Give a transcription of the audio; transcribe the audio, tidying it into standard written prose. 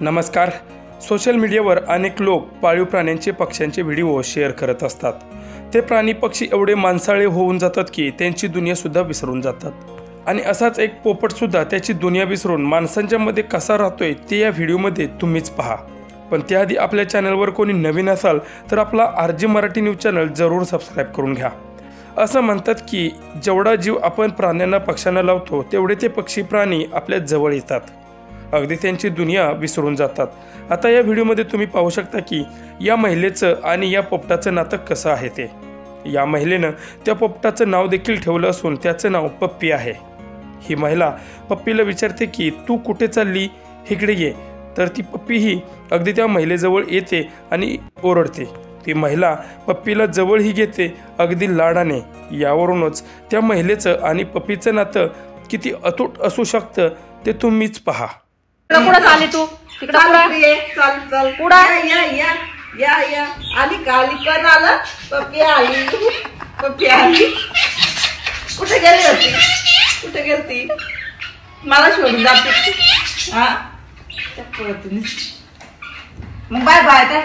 नमस्कार. सोशल मीडियावर अनेक लोक पाळीव प्राण्यांचे पक्ष्यांचे व्हिडिओ शेअर करत असतात. ते प्राणी पक्षी एवढे माणसाळे होऊन जातात की त्यांची दुनियासुद्धा विसरून जातात. आणि असाच एक पोपटसुद्धा त्याची दुनिया विसरून माणसांच्या मध्ये कसा राहतोय ते या व्हिडिओमध्ये तुम्हीच पहा. पण त्याआधी आपल्या चॅनलवर कोणी नवीन असाल तर आपला RJ मराठी न्यूज चॅनल जरूर सबस्क्राईब करून घ्या. असं म्हणतात की जेवढा जीव आपण प्राण्यांना पक्ष्यांना लावतो तेवढे ते पक्षी प्राणी आपल्या जवळ येतात, अगदी त्यांची दुनिया विसरून जातात. आता या व्हिडिओमध्ये तुम्ही पाहू शकता की या महिलेचं आणि या पोपटाचं नातं कसं आहे ते. या महिलेनं त्या पोपटाचं नाव देखील ठेवलं असून त्याचं नाव पप्पी आहे. ही महिला पप्पीला विचारते की तू कुठे चालली, इकडे ये. तर ती पप्पीही अगदी त्या महिलेजवळ येते आणि ओरडते. ती महिला पप्पीला जवळही घेते अगदी लाडाने. यावरूनच त्या महिलेचं आणि पप्पीचं नातं किती अतूट असू शकतं ते तुम्हीच पहा. कुठं चालली तू? तिकडे चल या आली काली पण आलं. पप्पी आली कुठे गेलती मला सोडून जाते. हा मग बाय बाय.